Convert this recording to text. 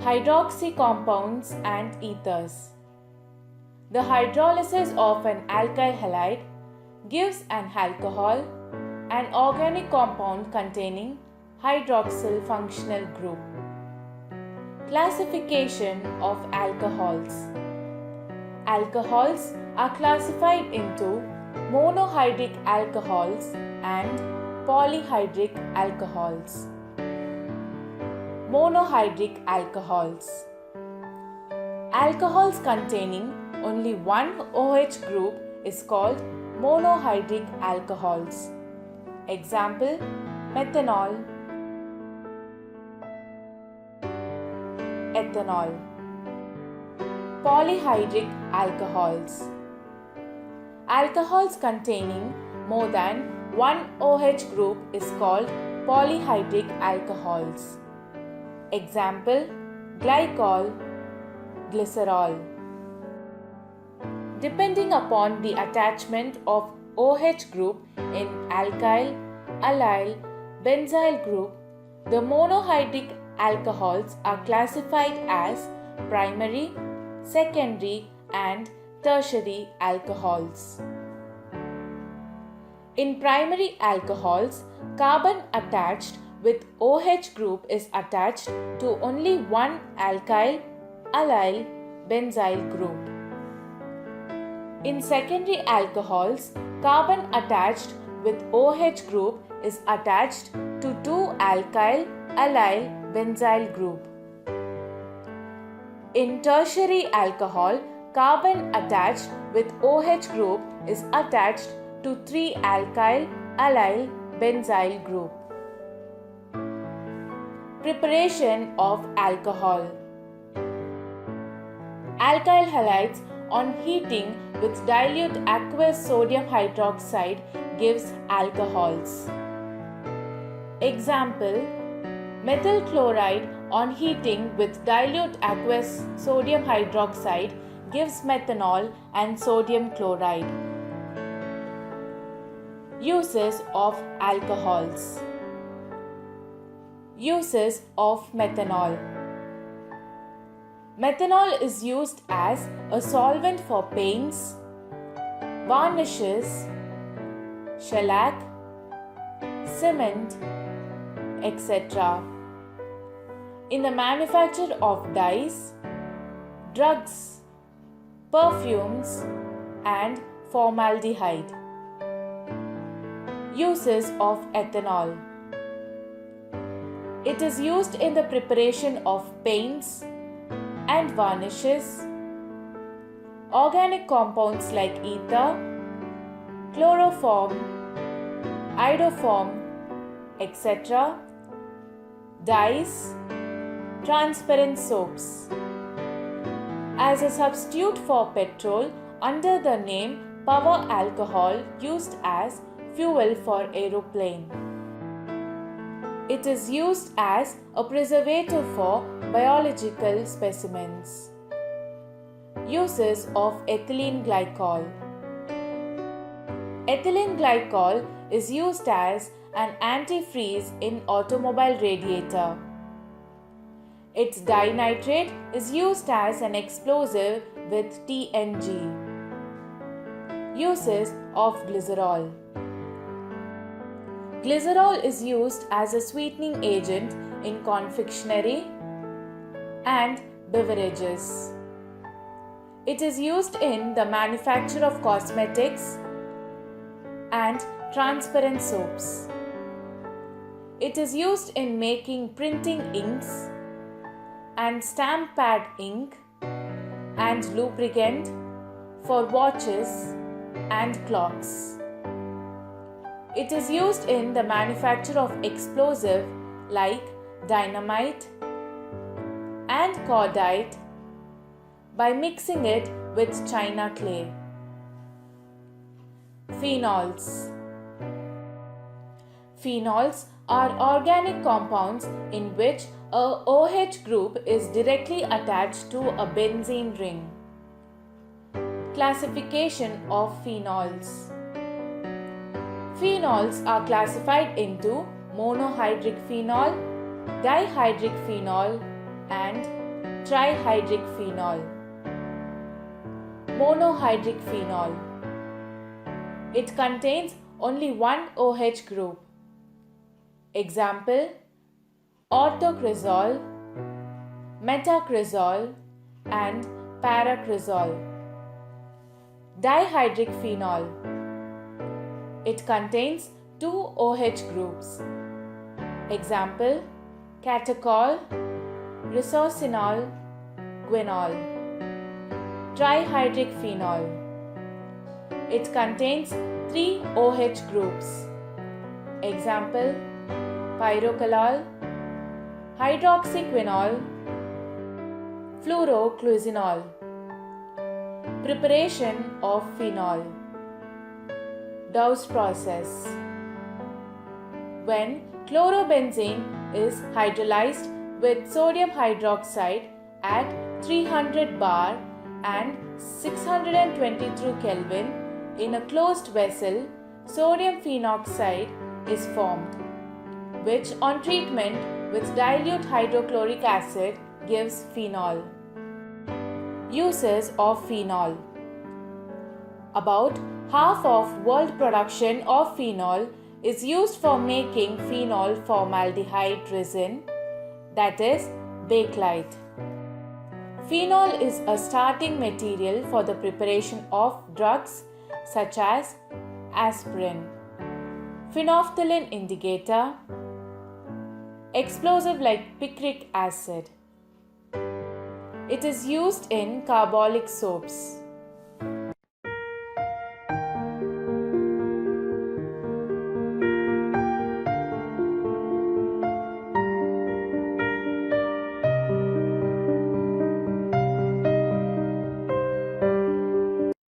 hydroxy compounds and ethers. The hydrolysis of an alkyl halide gives an alcohol, an organic compound containing hydroxyl functional group. Classification of alcohols. Alcohols are classified into monohydric alcohols and polyhydric alcohols. Monohydric alcohols. Alcohols containing only one OH group is called monohydric alcohols. Example: methanol, ethanol. Polyhydric alcohols. Alcohols containing more than one OH group is called polyhydric alcohols. Example: glycol, glycerol. Depending upon the attachment of OH group in alkyl, allyl, benzyl group, the monohydric alcohols are classified as primary, secondary and tertiary alcohols. In primary alcohols, carbon attached with OH group is attached to only one alkyl, allyl, benzyl group. In secondary alcohols, carbon attached with OH group is attached to two alkyl, allyl, benzyl group. In tertiary alcohol, carbon attached with OH group is attached to 3 alkyl, allyl, benzyl group. Preparation of alcohol. Alkyl halides on heating with dilute aqueous sodium hydroxide gives alcohols. Example: methyl chloride on heating with dilute aqueous sodium hydroxide gives methanol and sodium chloride. Uses of alcohols. Uses of methanol. Methanol is used as a solvent for paints, varnishes, shellac, cement, etc. in the manufacture of dyes, drugs, perfumes, and formaldehyde. Uses of ethanol. It is used in the preparation of paints and varnishes, organic compounds like ether, chloroform, iodoform, etc., dyes, transparent soaps. As a substitute for petrol under the name power alcohol used as fuel for aeroplane. It is used as a preservative for biological specimens. Uses of ethylene glycol. Ethylene glycol is used as an antifreeze in automobile radiator. Its dinitrate is used as an explosive with TNG. Uses of glycerol. Glycerol is used as a sweetening agent in confectionery and beverages. It is used in the manufacture of cosmetics and transparent soaps. It is used in making printing inks and stamp pad ink and lubricant for watches and clocks. It is used in the manufacture of explosive like dynamite and cordite by mixing it with china clay. Phenols. Phenols are organic compounds in which a OH group is directly attached to a benzene ring. Classification of phenols. Phenols are classified into monohydric phenol, dihydric phenol, and trihydric phenol, monohydric phenol. It contains only one OH group. Example: orthocresol, metacresol and paracresol. Dihydric phenol. It contains two OH groups. Example: catechol, resorcinol, guanol. Trihydric phenol. It contains three OH groups. Example: pyrocolol, hydroxyquinol, fluorocluisinol. Preparation of phenol. Dow's process. When chlorobenzene is hydrolyzed with sodium hydroxide at 300 bar and 622 Kelvin in a closed vessel, sodium phenoxide is formed, which on treatment with dilute hydrochloric acid gives phenol. Uses of phenol. About half of world production of phenol is used for making phenol formaldehyde resin, that is bakelite. Phenol is a starting material for the preparation of drugs such as aspirin, phenolphthalein indicator, explosive like picric acid. It is used in carbolic soaps.